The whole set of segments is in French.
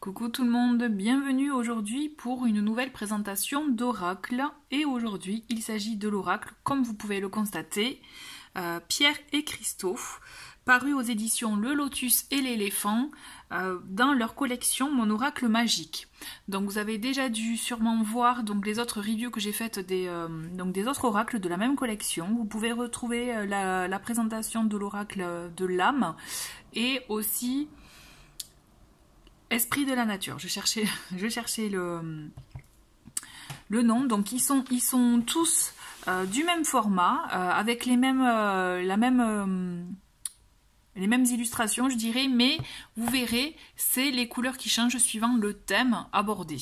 Coucou tout le monde, bienvenue aujourd'hui pour une nouvelle présentation d'oracle. Et aujourd'hui, il s'agit de l'oracle, comme vous pouvez le constater, Pierre et Christophe, paru aux éditions Le Lotus et l'Éléphant, dans leur collection Mon Oracle Magique. Donc vous avez déjà dû sûrement voir donc, les autres reviews que j'ai faites des autres oracles de la même collection. Vous pouvez retrouver la présentation de l'oracle de l'âme et aussi Esprit de la nature. Je cherchais le nom. Donc ils sont tous du même format, avec les mêmes illustrations, je dirais, mais vous verrez, c'est les couleurs qui changent suivant le thème abordé.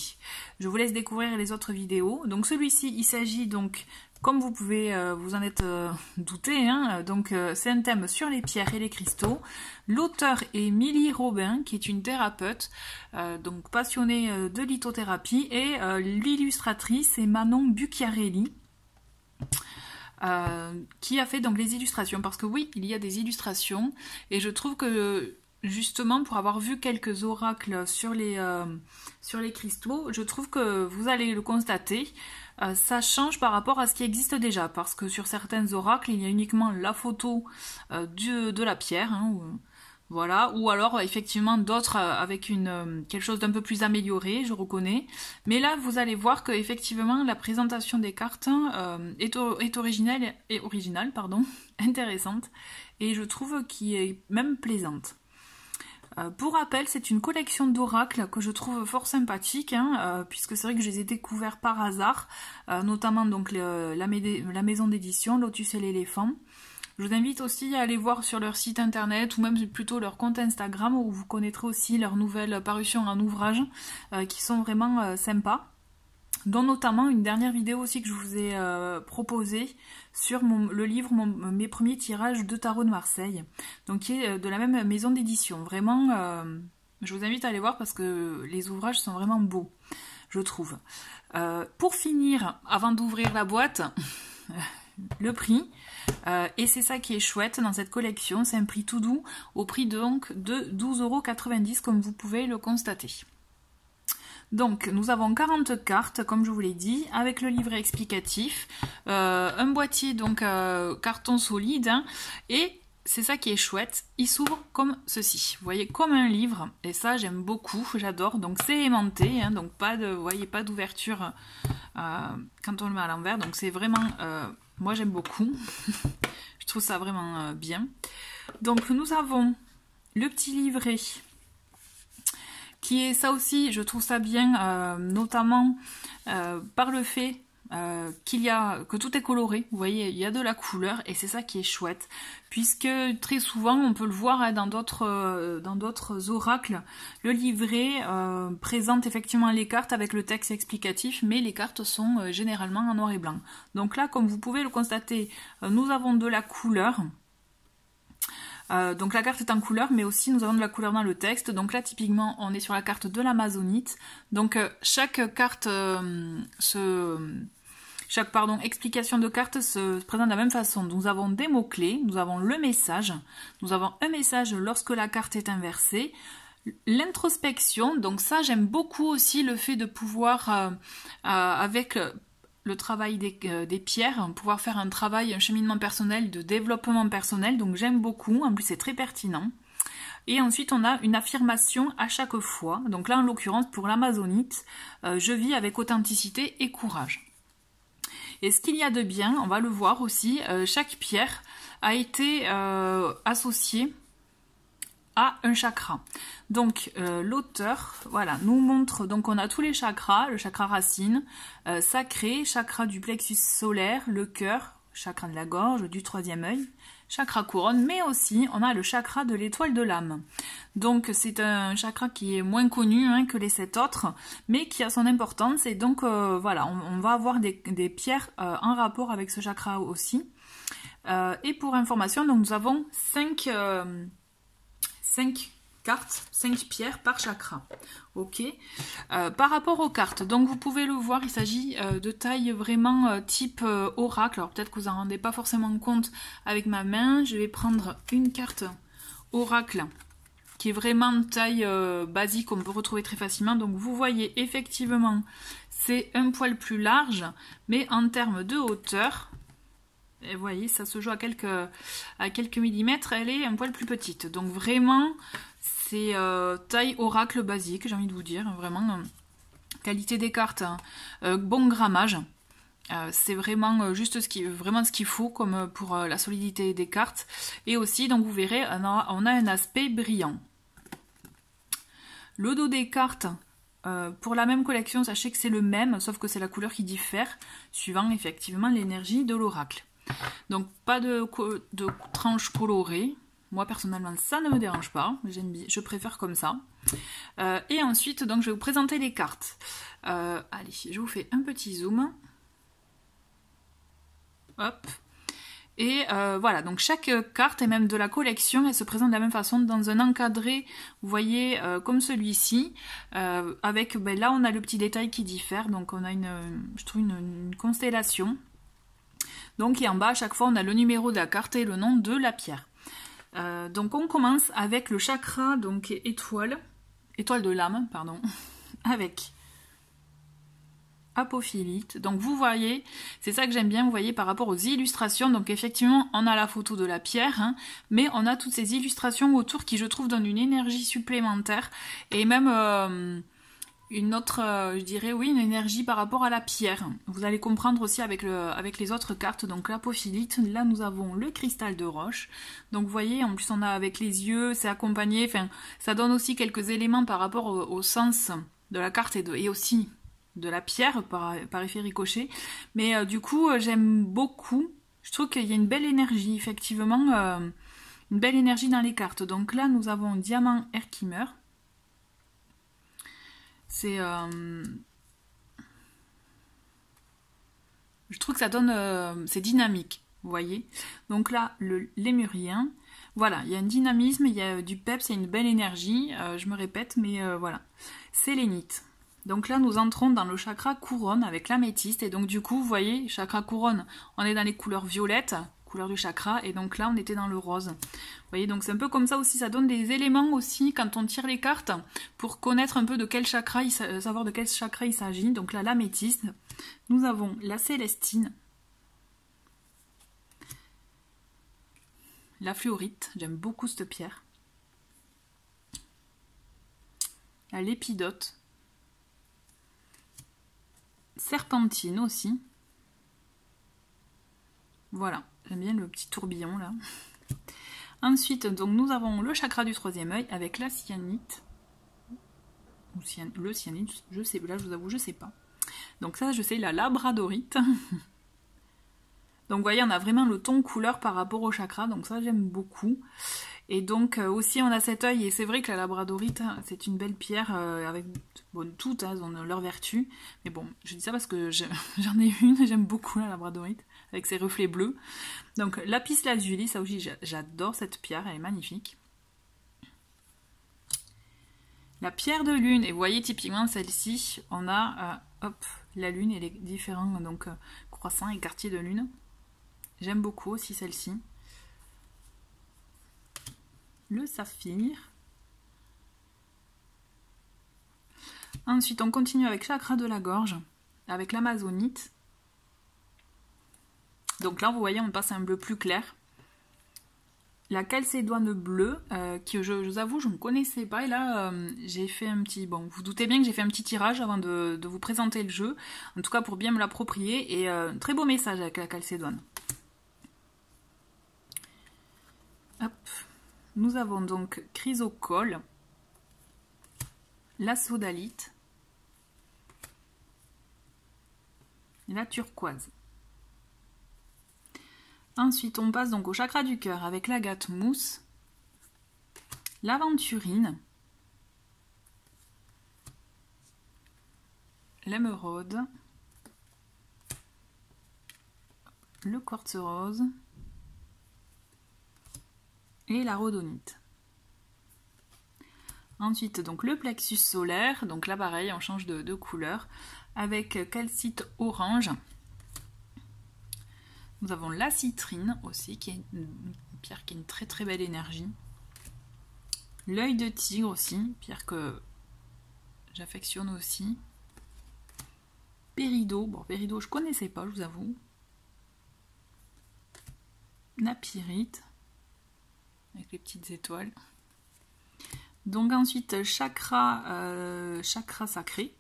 Je vous laisse découvrir les autres vidéos. Donc celui-ci, il s'agit donc, comme vous pouvez vous en être douté, hein, donc c'est un thème sur les pierres et les cristaux. L'auteur est Milly Robin, qui est une thérapeute, donc passionnée de lithothérapie, et l'illustratrice est Manon Bucchiarelli. Qui a fait donc les illustrations, parce que oui, il y a des illustrations, et je trouve que justement pour avoir vu quelques oracles sur les cristaux, je trouve que vous allez le constater, ça change par rapport à ce qui existe déjà, parce que sur certains oracles, il y a uniquement la photo de la pierre, hein, voilà, ou alors effectivement d'autres avec quelque chose d'un peu plus amélioré, je reconnais. Mais là, vous allez voir que effectivement la présentation des cartes est originale, intéressante, et je trouve qu'il est même plaisante. Pour rappel, c'est une collection d'oracles que je trouve fort sympathique, hein, puisque c'est vrai que je les ai découverts par hasard, notamment donc la maison d'édition Lotus et l'Éléphant. Je vous invite aussi à aller voir sur leur site internet ou même plutôt leur compte Instagram où vous connaîtrez aussi leurs nouvelles parutions en ouvrage qui sont vraiment sympas. Dont notamment une dernière vidéo aussi que je vous ai proposée sur le livre Mes premiers tirages de tarot de Marseille, donc qui est de la même maison d'édition. Vraiment, je vous invite à aller voir parce que les ouvrages sont vraiment beaux, je trouve. Pour finir, avant d'ouvrir la boîte, le prix, et c'est ça qui est chouette dans cette collection, c'est un prix tout doux, au prix donc de 12,90 € comme vous pouvez le constater. Donc nous avons 40 cartes comme je vous l'ai dit, avec le livret explicatif, un boîtier donc carton solide, hein, et c'est ça qui est chouette, il s'ouvre comme ceci, vous voyez, comme un livre, et ça j'aime beaucoup, j'adore. Donc c'est aimanté, hein, donc vous voyez, pas d'ouverture quand on le met à l'envers, donc c'est vraiment, moi j'aime beaucoup, je trouve ça vraiment bien. Donc nous avons le petit livret, qui est ça aussi, je trouve ça bien, notamment par le fait que tout est coloré, vous voyez, il y a de la couleur, et c'est ça qui est chouette, puisque très souvent, on peut le voir hein, dans d'autres oracles, le livret présente effectivement les cartes avec le texte explicatif, mais les cartes sont généralement en noir et blanc. Donc là, comme vous pouvez le constater, nous avons de la couleur. Donc la carte est en couleur, mais aussi nous avons de la couleur dans le texte. Donc là, typiquement, on est sur la carte de l'Amazonite. Donc chaque explication de carte se présente de la même façon. Nous avons des mots-clés, nous avons le message, nous avons un message lorsque la carte est inversée, l'introspection, donc ça j'aime beaucoup aussi le fait de pouvoir, avec le travail des pierres, pouvoir faire un cheminement personnel, de développement personnel, donc j'aime beaucoup, en plus c'est très pertinent. Et ensuite on a une affirmation à chaque fois, donc là en l'occurrence pour l'Amazonite, je vis avec authenticité et courage. Et ce qu'il y a de bien, on va le voir aussi, chaque pierre a été associée à un chakra. Donc l'auteur, voilà, nous montre, donc on a tous les chakras, le chakra racine, sacré, chakra du plexus solaire, le cœur, chakra de la gorge, du troisième œil, chakra couronne, mais aussi on a le chakra de l'étoile de l'âme. Donc c'est un chakra qui est moins connu hein, que les 7 autres, mais qui a son importance, et donc voilà, on va avoir des pierres en rapport avec ce chakra aussi. Et pour information, donc nous avons 5 cartes, 5 pierres par chakra. Ok. Par rapport aux cartes, donc vous pouvez le voir, il s'agit de taille vraiment type oracle. Alors peut-être que vous n'en rendez pas forcément compte avec ma main. Je vais prendre une carte oracle qui est vraiment taille basique, qu'on peut retrouver très facilement. Donc vous voyez effectivement, c'est un poil plus large, mais en termes de hauteur, et vous voyez, ça se joue à quelques millimètres, elle est un poil plus petite. Donc vraiment, c'est taille oracle basique, j'ai envie de vous dire. Vraiment, qualité des cartes, bon grammage. C'est vraiment juste ce qu'il faut comme pour la solidité des cartes. Et aussi, donc vous verrez, on a un aspect brillant. Le dos des cartes, pour la même collection, sachez que c'est le même, sauf que c'est la couleur qui diffère, suivant effectivement l'énergie de l'oracle. Donc pas de tranches colorées. Moi personnellement ça ne me dérange pas, je préfère comme ça. Et ensuite donc je vais vous présenter les cartes. Allez, je vous fais un petit zoom. Hop. Et voilà, donc chaque carte et même de la collection, elle se présente de la même façon dans un encadré, vous voyez, comme celui-ci, avec, ben, là on a le petit détail qui diffère, donc on a je trouve une constellation. Donc et en bas à chaque fois on a le numéro de la carte et le nom de la pierre. Donc on commence avec le chakra, donc étoile de l'âme, pardon, avec apophilite. Donc vous voyez, c'est ça que j'aime bien, vous voyez par rapport aux illustrations, donc effectivement on a la photo de la pierre, hein, mais on a toutes ces illustrations autour qui je trouve donnent une énergie supplémentaire et même une autre, je dirais oui, une énergie par rapport à la pierre. Vous allez comprendre aussi avec les autres cartes, donc l'apophilite, là nous avons le cristal de roche, donc vous voyez, en plus on a avec les yeux, c'est accompagné, enfin ça donne aussi quelques éléments par rapport au sens de la carte et aussi de la pierre par effet ricochet, mais du coup j'aime beaucoup, je trouve qu'il y a une belle énergie, effectivement, une belle énergie dans les cartes. Donc là nous avons diamant Herkimer. C'est je trouve que ça donne c'est dynamique, vous voyez. Donc là le lémurien, voilà, il y a un dynamisme, il y a du peps, il y a une belle énergie, je me répète, mais voilà. Sélénite. Donc là nous entrons dans le chakra couronne avec l'améthyste, et donc du coup vous voyez, chakra couronne, on est dans les couleurs violettes, couleur du chakra, et donc là on était dans le rose. Vous voyez, donc c'est un peu comme ça aussi, ça donne des éléments aussi quand on tire les cartes pour connaître un peu de quel chakra, savoir de quel chakra il s'agit. Donc là l'améthyste, nous avons la célestine, la fluorite, j'aime beaucoup cette pierre, la lépidote, serpentine aussi, voilà, j'aime bien le petit tourbillon là. Ensuite, donc nous avons le chakra du troisième œil avec la cyanite, ou le cyanite, je sais, là je vous avoue, je sais pas. Donc ça, je sais, la labradorite. Donc vous voyez, on a vraiment le ton couleur par rapport au chakra, donc ça j'aime beaucoup. Et donc aussi on a cet œil, et c'est vrai que la labradorite, c'est une belle pierre avec, bon, toutes elles ont leur vertu. Mais bon, je dis ça parce que j'en ai une, j'aime beaucoup la labradorite, avec ses reflets bleus. Donc lapis lazuli, ça aussi j'adore cette pierre, elle est magnifique. La pierre de lune, et vous voyez typiquement celle-ci, on a hop, la lune et les différents donc, croissants et quartiers de lune. J'aime beaucoup aussi celle-ci. Le saphir. Ensuite, on continue avec chakra de la gorge, avec l'amazonite. Donc là, vous voyez, on passe à un bleu plus clair. La calcédoine bleue, qui je vous avoue, je ne connaissais pas. Et là, j'ai fait un petit... Bon, vous doutez bien que j'ai fait un petit tirage avant de vous présenter le jeu. En tout cas, pour bien me l'approprier. Et un très beau message avec la calcédoine. Hop. Nous avons donc chrysocole, la sodalite, la turquoise. Ensuite, on passe donc au chakra du cœur avec l'agate mousse, l'aventurine, l'émeraude, le quartz rose et la rhodonite. Ensuite, donc le plexus solaire, donc là pareil, on change de couleur, avec calcite orange. Nous avons la citrine aussi, qui est une pierre qui a une très très belle énergie. L'œil de tigre aussi, pierre que j'affectionne aussi. Péridot, bon péridot je connaissais pas, je vous avoue. Napyrite, avec les petites étoiles. Donc ensuite chakra, chakra sacré,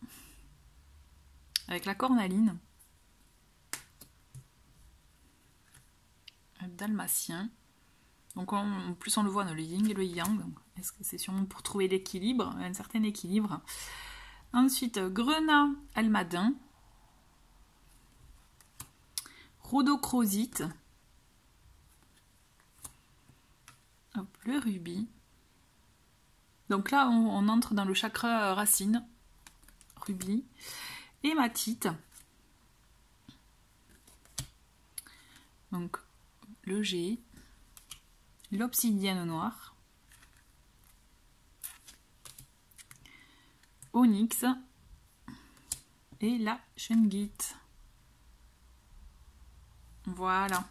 avec la cornaline. Dalmatien. Donc en plus on le voit dans le yin et le yang. Est-ce que c'est sûrement pour trouver l'équilibre, un certain équilibre. Ensuite grenat almadin. Rhodochrosite. Hop, le rubis. Donc là on entre dans le chakra racine. Rubis. Hématite. Donc le G. L'obsidienne noire, onyx et la shungite. Voilà.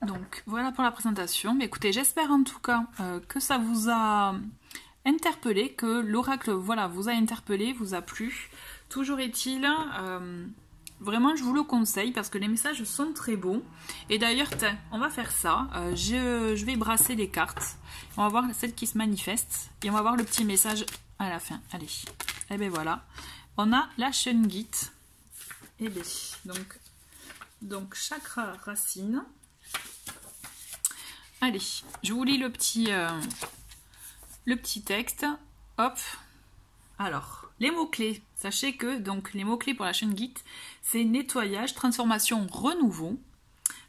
Donc voilà pour la présentation. Mais écoutez, j'espère en tout cas que ça vous a interpellé, que l'oracle voilà, vous a interpellé, vous a plu. Toujours est-il... vraiment, je vous le conseille parce que les messages sont très beaux. Et d'ailleurs, on va faire ça. Je vais brasser les cartes. On va voir celle qui se manifeste. Et on va voir le petit message à la fin. Allez. Et bien voilà. On a la shungite. Et bien, donc chakra racine. Allez, je vous lis le petit texte. Hop. Alors, les mots-clés. Sachez que donc les mots-clés pour la shungite, c'est nettoyage, transformation, renouveau.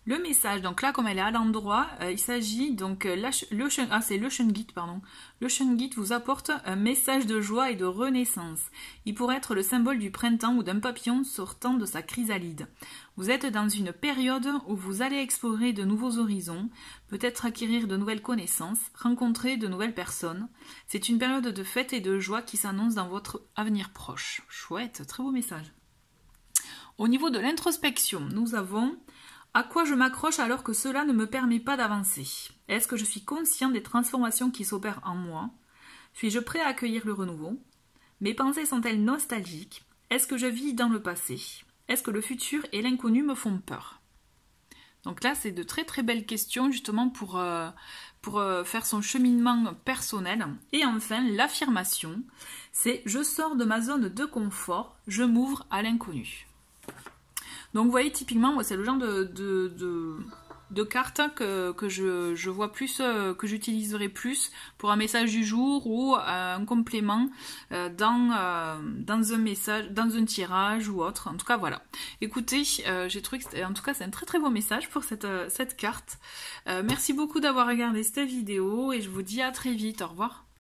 Le message, donc là comme elle est à l'endroit, il s'agit donc c'est le shungite pardon. Le shungite vous apporte un message de joie et de renaissance. Il pourrait être le symbole du printemps ou d'un papillon sortant de sa chrysalide. Vous êtes dans une période où vous allez explorer de nouveaux horizons, peut-être acquérir de nouvelles connaissances, rencontrer de nouvelles personnes. C'est une période de fête et de joie qui s'annonce dans votre avenir proche. Chouette, très beau message. Au niveau de l'introspection, nous avons « À quoi je m'accroche alors que cela ne me permet pas d'avancer ? Est-ce que je suis conscient des transformations qui s'opèrent en moi ? Suis-je prêt à accueillir le renouveau ? Mes pensées sont-elles nostalgiques ? Est-ce que je vis dans le passé ? Est-ce que le futur et l'inconnu me font peur ?» Donc là, c'est de très très belles questions justement pour faire son cheminement personnel. Et enfin, l'affirmation, c'est « Je sors de ma zone de confort, je m'ouvre à l'inconnu ». Donc vous voyez, typiquement, moi c'est le genre de cartes que je vois plus, que j'utiliserai plus pour un message du jour ou un complément dans un message, dans un tirage ou autre. En tout cas, voilà. Écoutez, j'ai trouvé que en tout cas c'est un très très beau message pour cette carte. Merci beaucoup d'avoir regardé cette vidéo et je vous dis à très vite. Au revoir.